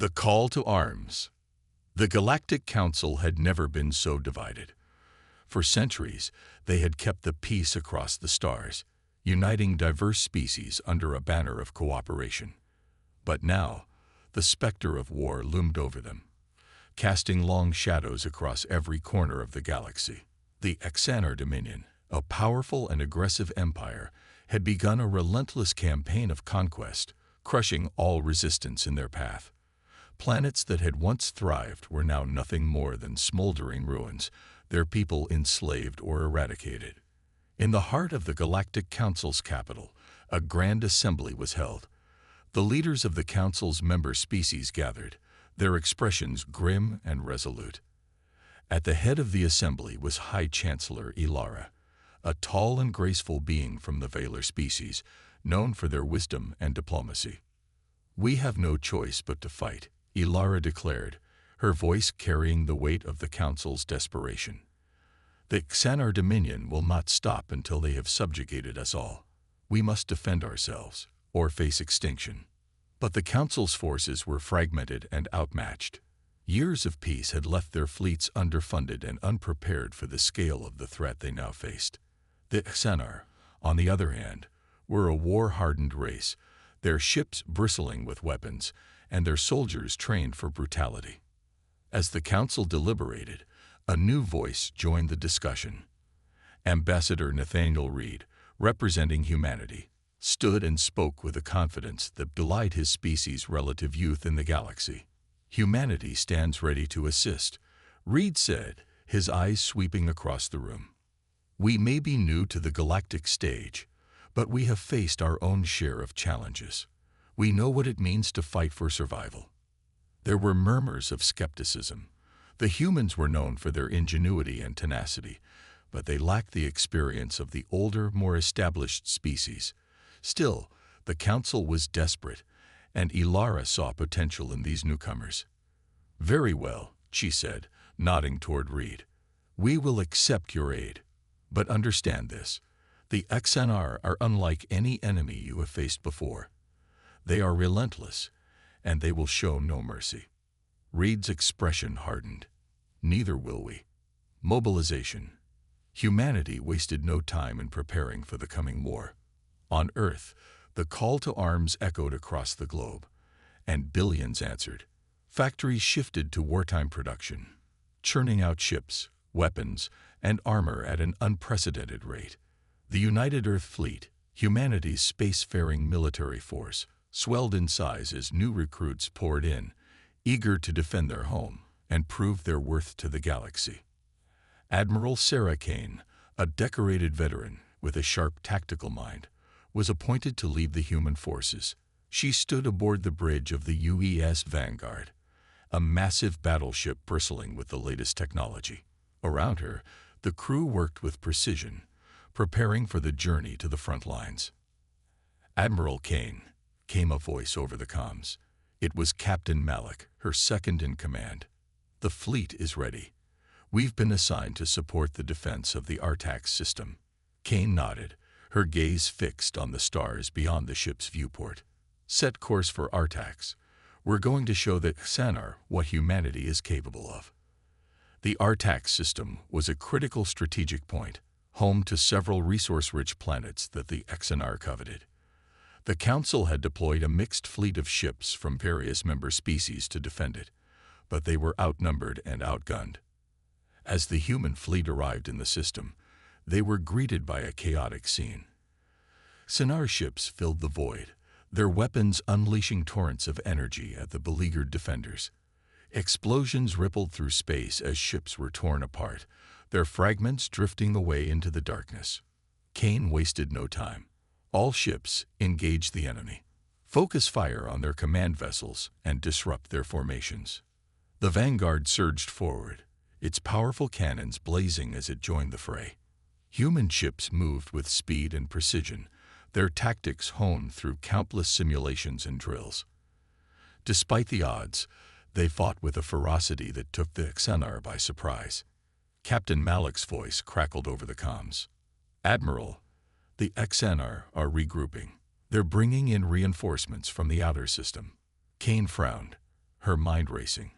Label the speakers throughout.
Speaker 1: The call to arms. The Galactic Council had never been so divided. For centuries, they had kept the peace across the stars, uniting diverse species under a banner of cooperation. But now, the specter of war loomed over them, casting long shadows across every corner of the galaxy. The Xanar Dominion, a powerful and aggressive empire, had begun a relentless campaign of conquest, crushing all resistance in their path. Planets that had once thrived were now nothing more than smoldering ruins, their people enslaved or eradicated. In the heart of the Galactic Council's capital, a grand assembly was held. The leaders of the Council's member species gathered, their expressions grim and resolute. At the head of the assembly was High Chancellor Ilara, a tall and graceful being from the Valar species, known for their wisdom and diplomacy. "We have no choice but to fight," Ilara declared, her voice carrying the weight of the Council's desperation. "The Xanar Dominion will not stop until they have subjugated us all. We must defend ourselves, or face extinction." But the Council's forces were fragmented and outmatched. Years of peace had left their fleets underfunded and unprepared for the scale of the threat they now faced. The Xanar, on the other hand, were a war-hardened race, their ships bristling with weapons, and their soldiers trained for brutality. As the Council deliberated, a new voice joined the discussion. Ambassador Nathaniel Reed, representing humanity, stood and spoke with a confidence that belied his species' relative youth in the galaxy. "Humanity stands ready to assist," Reed said, his eyes sweeping across the room. "We may be new to the galactic stage, but we have faced our own share of challenges. We know what it means to fight for survival." There were murmurs of skepticism. The humans were known for their ingenuity and tenacity, but they lacked the experience of the older, more established species. Still, the Council was desperate, and Ilara saw potential in these newcomers. "Very well," she said, nodding toward Reed. "We will accept your aid. But understand this. The Xanar are unlike any enemy you have faced before. They are relentless, and they will show no mercy." Reed's expression hardened. "Neither will we." Mobilization. Humanity wasted no time in preparing for the coming war. On Earth, the call to arms echoed across the globe, and billions answered. Factories shifted to wartime production, churning out ships, weapons, and armor at an unprecedented rate. The United Earth Fleet, humanity's spacefaring military force, swelled in size as new recruits poured in, eager to defend their home and prove their worth to the galaxy. Admiral Sarah Kane, a decorated veteran with a sharp tactical mind, was appointed to lead the human forces. She stood aboard the bridge of the UES Vanguard, a massive battleship bristling with the latest technology. Around her, the crew worked with precision, preparing for the journey to the front lines. "Admiral Kane," came a voice over the comms. It was Captain Malik, her second in command. "The fleet is ready. We've been assigned to support the defense of the Artax system." Kane nodded, her gaze fixed on the stars beyond the ship's viewport. "Set course for Artax. We're going to show the Xanar what humanity is capable of." The Artax system was a critical strategic point, home to several resource-rich planets that the Xanar coveted. The Council had deployed a mixed fleet of ships from various member species to defend it, but they were outnumbered and outgunned. As the human fleet arrived in the system, they were greeted by a chaotic scene. Xanar ships filled the void, their weapons unleashing torrents of energy at the beleaguered defenders. Explosions rippled through space as ships were torn apart, their fragments drifting away into the darkness. Kane wasted no time. "All ships, engage the enemy. Focus fire on their command vessels and disrupt their formations." The Vanguard surged forward, its powerful cannons blazing as it joined the fray. Human ships moved with speed and precision, their tactics honed through countless simulations and drills. Despite the odds, they fought with a ferocity that took the Xanar by surprise. Captain Malik's voice crackled over the comms. "Admiral, the Xanar are regrouping. They're bringing in reinforcements from the outer system." Kane frowned. her mind racing.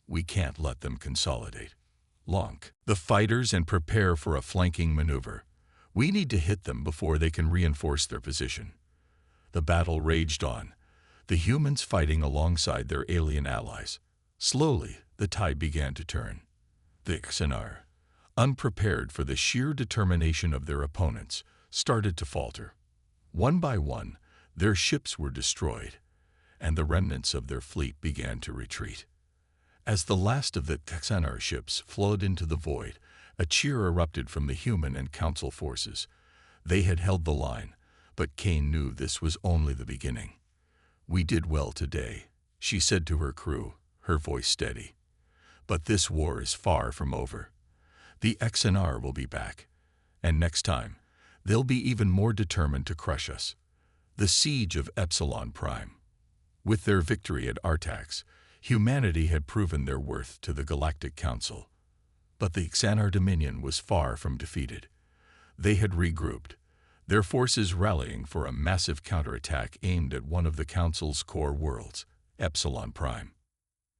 Speaker 1: We can't let them consolidate. Launch the fighters and prepare for a flanking maneuver. We need to hit them before they can reinforce their position. The battle raged on, the humans fighting alongside their alien allies. Slowly, the tide began to turn. The Xenar, unprepared for the sheer determination of their opponents, started to falter. One by one, their ships were destroyed, and the remnants of their fleet began to retreat. As the last of the Xenar ships flowed into the void, a cheer erupted from the human and council forces. They had held the line, but Kane knew this was only the beginning. "We did well today," she said to her crew, her voice steady. "But this war is far from over. The Xenar will be back, and next time, they'll be even more determined to crush us." The siege of Epsilon Prime. With their victory at Artax, humanity had proven their worth to the Galactic Council. But the Xenar Dominion was far from defeated. They had regrouped, their forces rallying for a massive counterattack aimed at one of the Council's core worlds, Epsilon Prime.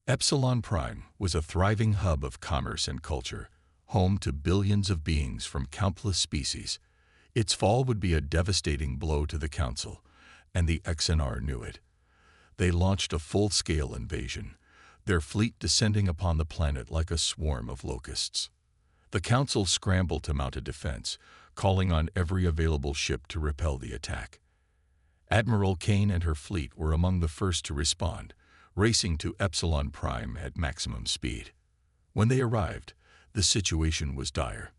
Speaker 1: Epsilon Prime was a thriving hub of commerce and culture, home to billions of beings from countless species. Its fall would be a devastating blow to the Council, and the Xenar knew it. They launched a full-scale invasion, their fleet descending upon the planet like a swarm of locusts. The Council scrambled to mount a defense, calling on every available ship to repel the attack. Admiral Kane and her fleet were among the first to respond, racing to Epsilon Prime at maximum speed. When they arrived, the situation was dire.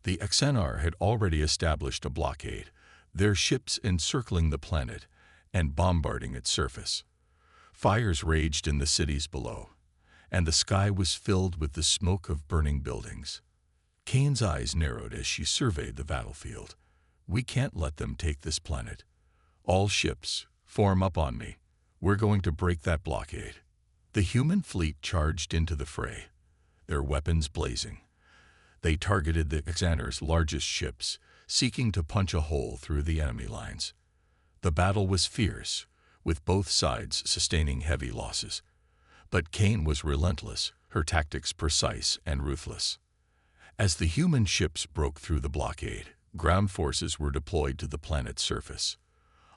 Speaker 1: The Xenar had already established a blockade, their ships encircling the planet and bombarding its surface. Fires raged in the cities below, and the sky was filled with the smoke of burning buildings. Kane's eyes narrowed as she surveyed the battlefield. "We can't let them take this planet. All ships, form up on me. We're going to break that blockade." The human fleet charged into the fray, their weapons blazing. They targeted the Xenar's largest ships, seeking to punch a hole through the enemy lines. The battle was fierce, with both sides sustaining heavy losses. But Kane was relentless, her tactics precise and ruthless. As the human ships broke through the blockade, ground forces were deployed to the planet's surface.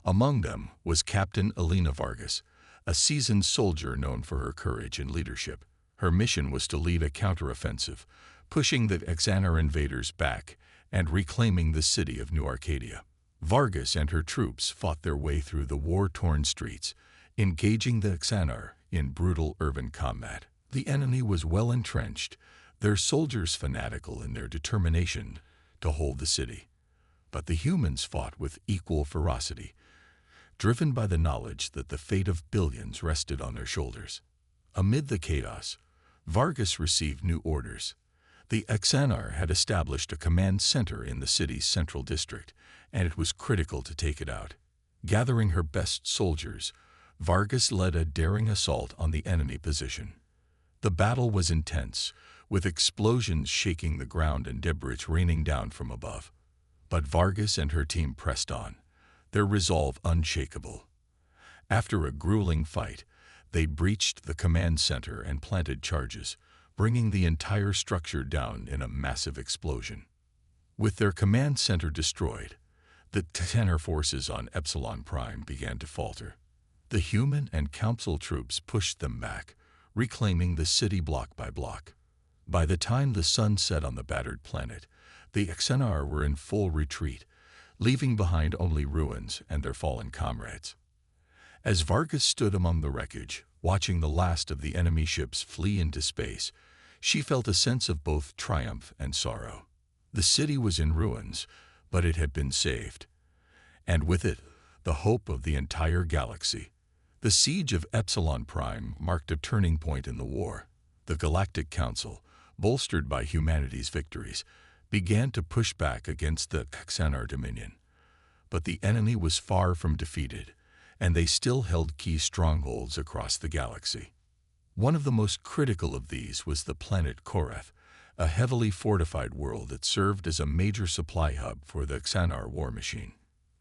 Speaker 1: Among them was Captain Elena Vargas, a seasoned soldier known for her courage and leadership. Her mission was to lead a counteroffensive, pushing the Xenar invaders back and reclaiming the city of New Arcadia. Vargas and her troops fought their way through the war-torn streets, engaging the Xenar in brutal urban combat. The enemy was well entrenched, their soldiers fanatical in their determination to hold the city. But the humans fought with equal ferocity, driven by the knowledge that the fate of billions rested on their shoulders. Amid the chaos, Vargas received new orders. The Xenar had established a command center in the city's central district, and it was critical to take it out. Gathering her best soldiers, Vargas led a daring assault on the enemy position. The battle was intense, with explosions shaking the ground and debris raining down from above. But Vargas and her team pressed on, their resolve unshakable. After a grueling fight, they breached the command center and planted charges, bringing the entire structure down in a massive explosion. With their command center destroyed, the Xenar forces on Epsilon Prime began to falter. The human and council troops pushed them back, reclaiming the city block by block. By the time the sun set on the battered planet, the Xenar were in full retreat, leaving behind only ruins and their fallen comrades. As Vargas stood among the wreckage, watching the last of the enemy ships flee into space, she felt a sense of both triumph and sorrow. The city was in ruins, but it had been saved. And with it, the hope of the entire galaxy. The siege of Epsilon Prime marked a turning point in the war. The Galactic Council, bolstered by humanity's victories, began to push back against the Xenar Dominion. But the enemy was far from defeated, and they still held key strongholds across the galaxy. One of the most critical of these was the planet Korath, a heavily fortified world that served as a major supply hub for the Xenar war machine.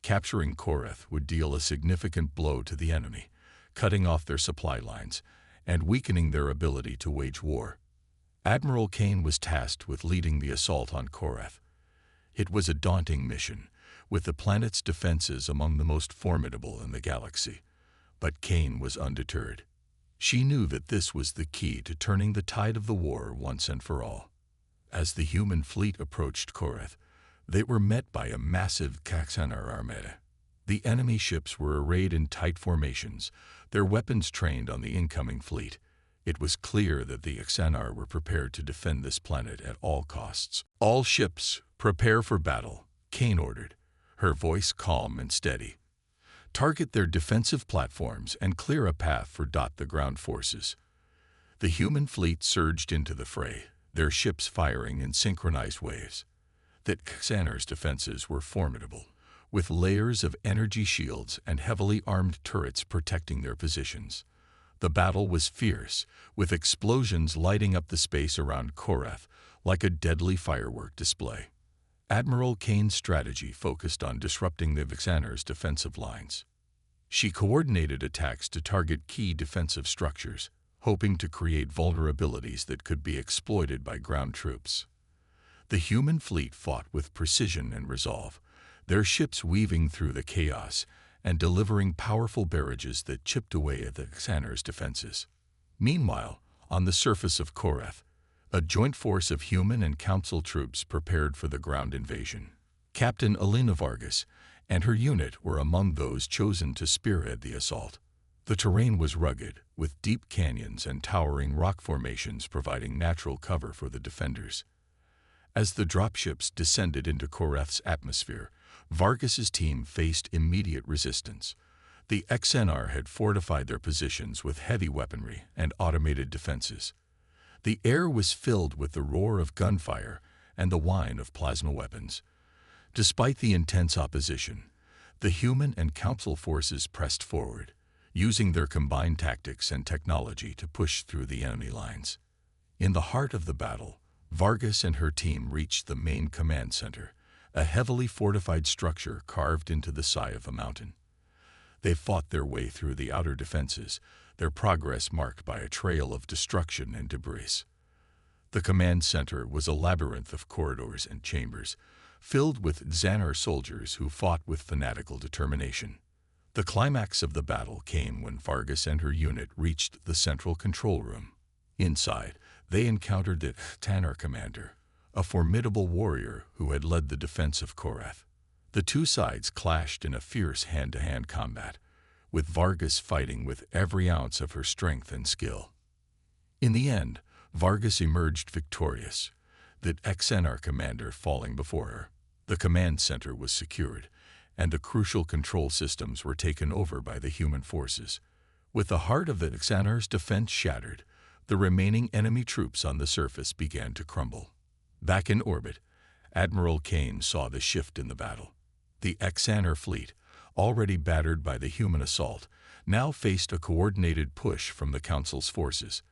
Speaker 1: Capturing Korath would deal a significant blow to the enemy, cutting off their supply lines and weakening their ability to wage war. Admiral Kane was tasked with leading the assault on Korath. It was a daunting mission, with the planet's defenses among the most formidable in the galaxy. But Kane was undeterred. She knew that this was the key to turning the tide of the war once and for all. As the human fleet approached Korath, they were met by a massive Xanar armada. The enemy ships were arrayed in tight formations, their weapons trained on the incoming fleet. It was clear that the Xanar were prepared to defend this planet at all costs. "All ships, prepare for battle," Kane ordered, her voice calm and steady. "Target their defensive platforms and clear a path for the ground forces." The human fleet surged into the fray, their ships firing in synchronized waves. The Xanar's defenses were formidable, with layers of energy shields and heavily armed turrets protecting their positions. The battle was fierce, with explosions lighting up the space around Korath like a deadly firework display. Admiral Kane's strategy focused on disrupting the Xanar's defensive lines. She coordinated attacks to target key defensive structures, hoping to create vulnerabilities that could be exploited by ground troops. The human fleet fought with precision and resolve, their ships weaving through the chaos and delivering powerful barrages that chipped away at the Xanar's defenses. Meanwhile, on the surface of Korath, a joint force of human and council troops prepared for the ground invasion. Captain Alina Vargas and her unit were among those chosen to spearhead the assault. The terrain was rugged, with deep canyons and towering rock formations providing natural cover for the defenders. As the dropships descended into Korath's atmosphere, Vargas's team faced immediate resistance. The Xanar had fortified their positions with heavy weaponry and automated defenses. The air was filled with the roar of gunfire and the whine of plasma weapons. Despite the intense opposition, the human and council forces pressed forward, using their combined tactics and technology to push through the enemy lines. In the heart of the battle, Vargas and her team reached the main command center, a heavily fortified structure carved into the side of a mountain. They fought their way through the outer defenses, their progress marked by a trail of destruction and debris. The command center was a labyrinth of corridors and chambers, filled with Xanar soldiers who fought with fanatical determination. The climax of the battle came when Vargas and her unit reached the central control room. Inside, they encountered the Xanar commander, a formidable warrior who had led the defense of Korath. The two sides clashed in a fierce hand-to-hand combat, with Vargas fighting with every ounce of her strength and skill. In the end, Vargas emerged victorious, the Xanar commander falling before her. The command center was secured, and the crucial control systems were taken over by the human forces. With the heart of the Xanar's defense shattered, the remaining enemy troops on the surface began to crumble. Back in orbit, Admiral Kane saw the shift in the battle. The Xanar fleet, already battered by the human assault, now faced a coordinated push from the Council's forces.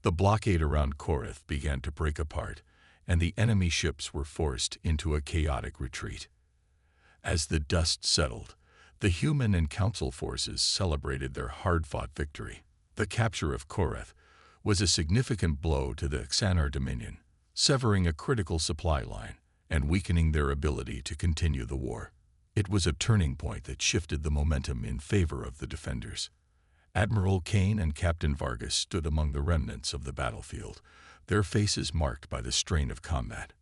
Speaker 1: The blockade around Korath began to break apart, and the enemy ships were forced into a chaotic retreat. As the dust settled, the human and Council forces celebrated their hard-fought victory. The capture of Korath was a significant blow to the Xanar Dominion, severing a critical supply line and weakening their ability to continue the war. It was a turning point that shifted the momentum in favor of the defenders. Admiral Kane and Captain Vargas stood among the remnants of the battlefield, their faces marked by the strain of combat.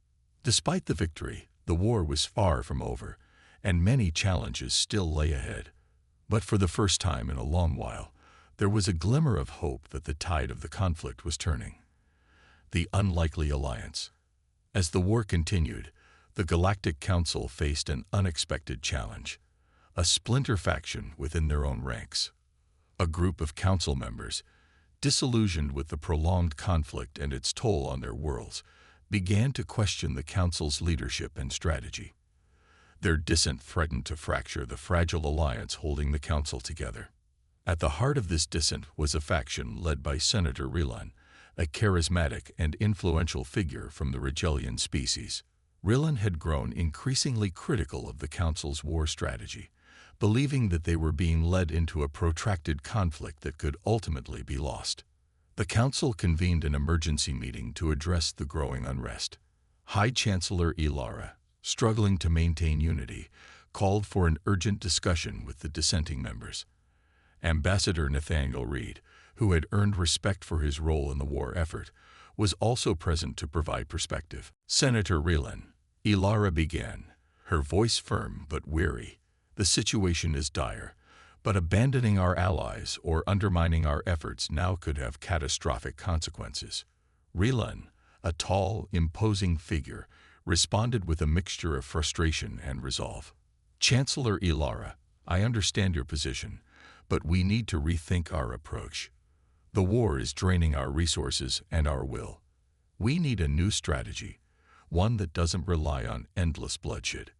Speaker 1: Despite the victory, the war was far from over, and many challenges still lay ahead. But for the first time in a long while, there was a glimmer of hope that the tide of the conflict was turning. The unlikely alliance. As the war continued, the Galactic Council faced an unexpected challenge, a splinter faction within their own ranks. A group of council members, disillusioned with the prolonged conflict and its toll on their worlds, began to question the council's leadership and strategy. Their dissent threatened to fracture the fragile alliance holding the council together. At the heart of this dissent was a faction led by Senator Rillan, a charismatic and influential figure from the Rigelian species. Rillan had grown increasingly critical of the Council's war strategy, believing that they were being led into a protracted conflict that could ultimately be lost. The Council convened an emergency meeting to address the growing unrest. High Chancellor Ilara, struggling to maintain unity, called for an urgent discussion with the dissenting members. Ambassador Nathaniel Reed, who had earned respect for his role in the war effort, was also present to provide perspective. Senator Relan, Ilara began, her voice firm but weary. The situation is dire, but abandoning our allies or undermining our efforts now could have catastrophic consequences. Relan, a tall, imposing figure, responded with a mixture of frustration and resolve. Chancellor Ilara, I understand your position, but we need to rethink our approach. The war is draining our resources and our will. We need a new strategy, one that doesn't rely on endless bloodshed.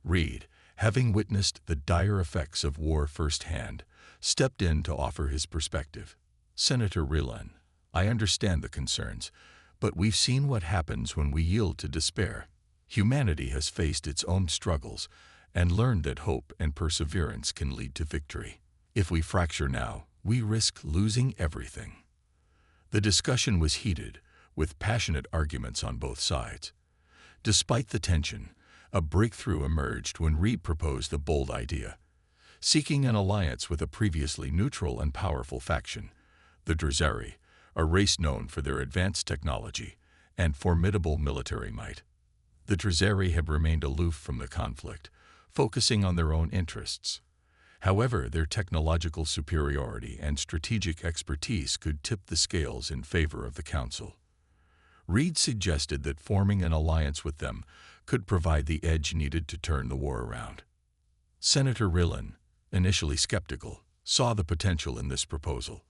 Speaker 1: Reed, having witnessed the dire effects of war firsthand, stepped in to offer his perspective. Senator Relan, I understand the concerns, but we've seen what happens when we yield to despair. Humanity has faced its own struggles and learned that hope and perseverance can lead to victory. If we fracture now, we risk losing everything. The discussion was heated, with passionate arguments on both sides. Despite the tension, a breakthrough emerged when Reed proposed a bold idea. Seeking an alliance with a previously neutral and powerful faction, the Druzari, a race known for their advanced technology and formidable military might. The Druzari had remained aloof from the conflict, focusing on their own interests. However, their technological superiority and strategic expertise could tip the scales in favor of the Council. Reed suggested that forming an alliance with them could provide the edge needed to turn the war around. Senator Relan, initially skeptical, saw the potential in this proposal.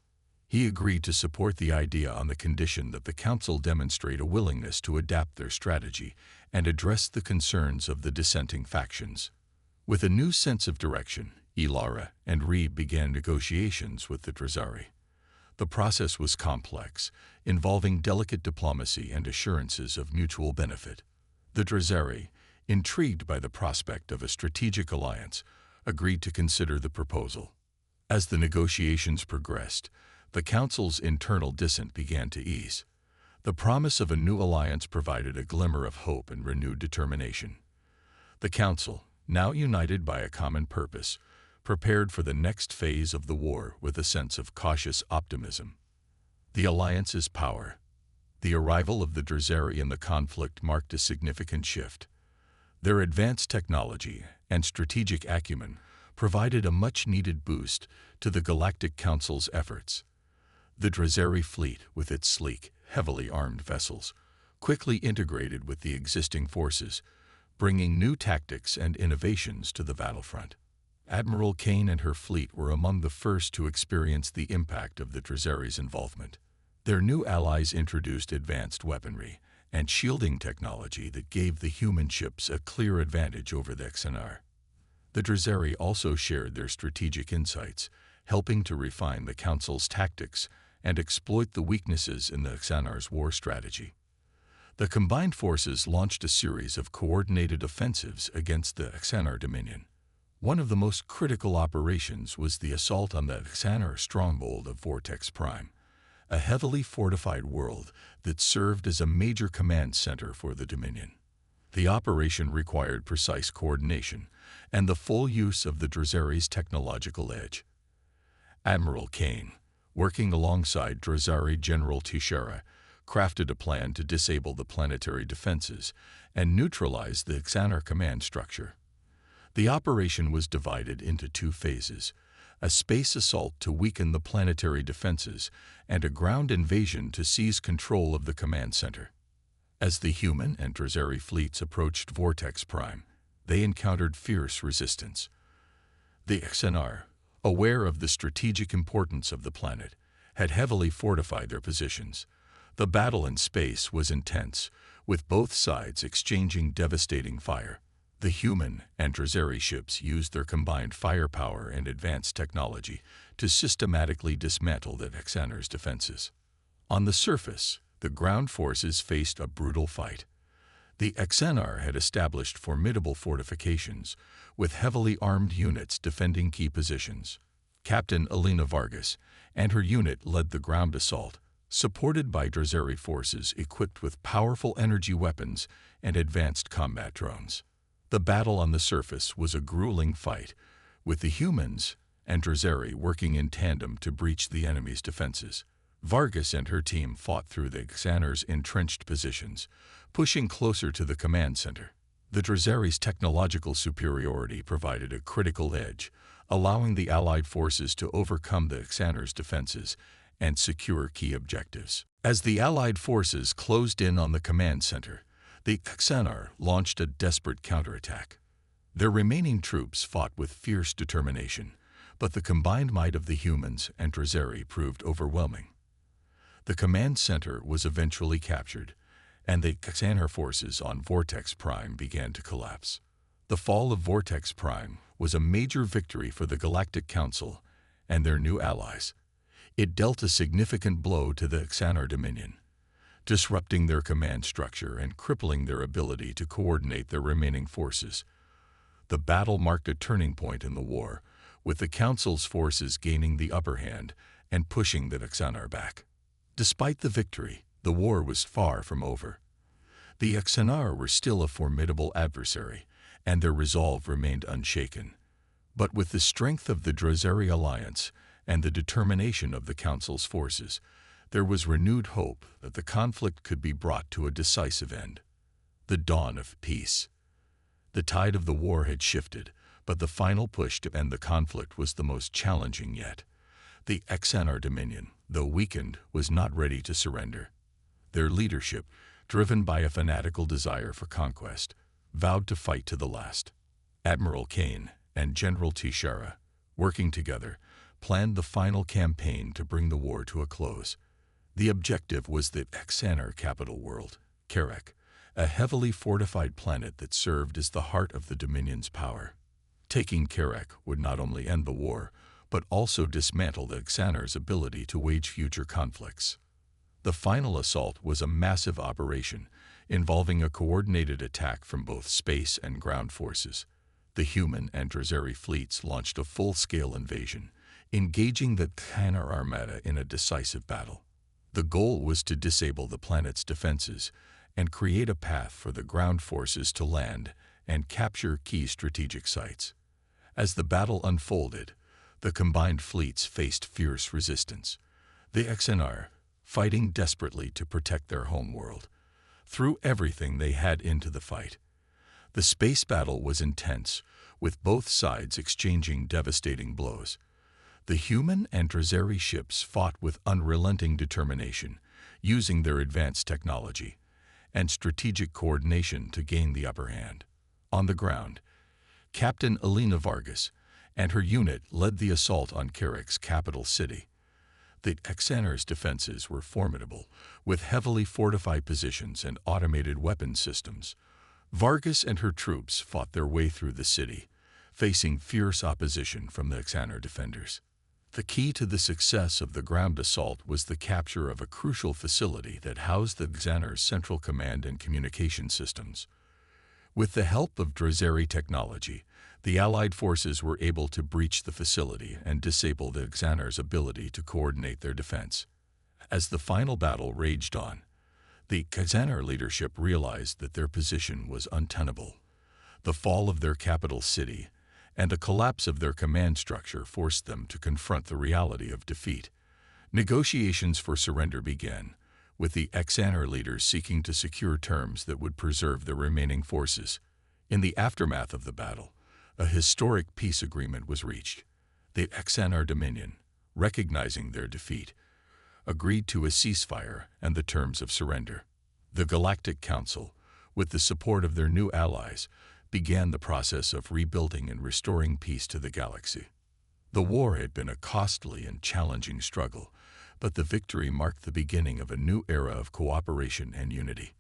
Speaker 1: He agreed to support the idea on the condition that the Council demonstrate a willingness to adapt their strategy and address the concerns of the dissenting factions. With a new sense of direction, Ilara and Reed began negotiations with the Druzari. The process was complex, involving delicate diplomacy and assurances of mutual benefit. The Druzari, intrigued by the prospect of a strategic alliance, agreed to consider the proposal. As the negotiations progressed, the Council's internal dissent began to ease. The promise of a new alliance provided a glimmer of hope and renewed determination. The Council, now united by a common purpose, prepared for the next phase of the war with a sense of cautious optimism. The alliance's power. The arrival of the Druzari in the conflict marked a significant shift. Their advanced technology and strategic acumen provided a much-needed boost to the Galactic Council's efforts. The Druzari fleet, with its sleek, heavily armed vessels, quickly integrated with the existing forces, bringing new tactics and innovations to the battlefront. Admiral Kane and her fleet were among the first to experience the impact of the Druzari's involvement. Their new allies introduced advanced weaponry and shielding technology that gave the human ships a clear advantage over the XNR. The Druzari also shared their strategic insights, helping to refine the Council's tactics and exploit the weaknesses in the XNR's war strategy. The combined forces launched a series of coordinated offensives against the XNR Dominion. One of the most critical operations was the assault on the XNR stronghold of Vortex Prime, a heavily fortified world that served as a major command center for the Dominion. The operation required precise coordination and the full use of the Druzari's technological edge. Admiral Kane, working alongside Druzari General Tishera, crafted a plan to disable the planetary defenses and neutralize the XNR command structure. The operation was divided into two phases, a space assault to weaken the planetary defenses and a ground invasion to seize control of the command center. As the human and Druzari fleets approached Vortex Prime, they encountered fierce resistance. The XNR, aware of the strategic importance of the planet, had heavily fortified their positions. The battle in space was intense, with both sides exchanging devastating fire. The human and Druzari ships used their combined firepower and advanced technology to systematically dismantle the XNR's defenses. On the surface, the ground forces faced a brutal fight. The XNR had established formidable fortifications, with heavily armed units defending key positions. Captain Elena Vargas and her unit led the ground assault, supported by Drazeri forces equipped with powerful energy weapons and advanced combat drones. The battle on the surface was a grueling fight, with the humans and Drazeri working in tandem to breach the enemy's defenses. Vargas and her team fought through the Xanar's entrenched positions, pushing closer to the command center. The Drazeri's technological superiority provided a critical edge, allowing the Allied forces to overcome the Xanar's defenses and secure key objectives. As the Allied forces closed in on the command center, the Xanar launched a desperate counterattack. Their remaining troops fought with fierce determination, but the combined might of the humans and Drazeri proved overwhelming. The command center was eventually captured, and the Xanar forces on Vortex Prime began to collapse. The fall of Vortex Prime was a major victory for the Galactic Council and their new allies. It dealt a significant blow to the Xanar Dominion, disrupting their command structure and crippling their ability to coordinate their remaining forces. The battle marked a turning point in the war, with the Council's forces gaining the upper hand and pushing the Xanar back. Despite the victory, the war was far from over. The Xanar were still a formidable adversary, and their resolve remained unshaken. But with the strength of the Drazeri alliance and the determination of the Council's forces, there was renewed hope that the conflict could be brought to a decisive end. The dawn of peace. The tide of the war had shifted, but the final push to end the conflict was the most challenging yet. The Xanar Dominion, though weakened, was not ready to surrender. Their leadership, driven by a fanatical desire for conquest, vowed to fight to the last. Admiral Kane and General Tishara, working together, planned the final campaign to bring the war to a close. The objective was the Xanar capital world, Karak, a heavily fortified planet that served as the heart of the Dominion's power. Taking Karak would not only end the war, but also dismantle the Xanar's ability to wage future conflicts. The final assault was a massive operation, involving a coordinated attack from both space and ground forces. The human and Drazeri fleets launched a full-scale invasion, engaging the Xanar Armada in a decisive battle. The goal was to disable the planet's defenses and create a path for the ground forces to land and capture key strategic sites. As the battle unfolded, the combined fleets faced fierce resistance. The Xanar, fighting desperately to protect their homeworld, threw everything they had into the fight. The space battle was intense, with both sides exchanging devastating blows. The human and Drazeri ships fought with unrelenting determination, using their advanced technology and strategic coordination to gain the upper hand. On the ground, Captain Elena Vargas and her unit led the assault on Karak's capital city. The Xanar's defenses were formidable, with heavily fortified positions and automated weapon systems. Vargas and her troops fought their way through the city, facing fierce opposition from the Xanar defenders. The key to the success of the ground assault was the capture of a crucial facility that housed the Xanar's central command and communication systems. With the help of Drazeri technology, the Allied forces were able to breach the facility and disable the Xanar's ability to coordinate their defense. As the final battle raged on, the Xanar leadership realized that their position was untenable. The fall of their capital city and a collapse of their command structure forced them to confront the reality of defeat. Negotiations for surrender began, with the Xanar leaders seeking to secure terms that would preserve their remaining forces. In the aftermath of the battle, a historic peace agreement was reached. The Xanar Dominion, recognizing their defeat, agreed to a ceasefire and the terms of surrender. The Galactic Council, with the support of their new allies, began the process of rebuilding and restoring peace to the galaxy. The war had been a costly and challenging struggle, but the victory marked the beginning of a new era of cooperation and unity.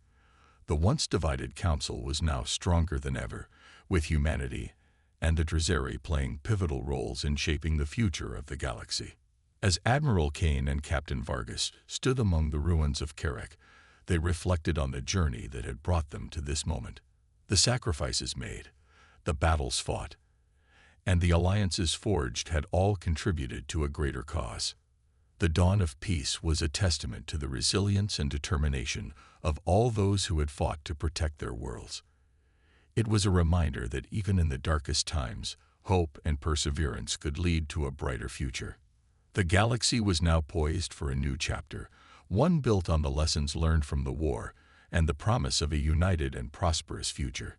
Speaker 1: The once divided council was now stronger than ever, with humanity and the Drazeri playing pivotal roles in shaping the future of the galaxy. As Admiral Kane and Captain Vargas stood among the ruins of Karak, they reflected on the journey that had brought them to this moment. The sacrifices made, the battles fought, and the alliances forged had all contributed to a greater cause. The dawn of peace was a testament to the resilience and determination of all those who had fought to protect their worlds. It was a reminder that even in the darkest times, hope and perseverance could lead to a brighter future. The galaxy was now poised for a new chapter, one built on the lessons learned from the war and the promise of a united and prosperous future.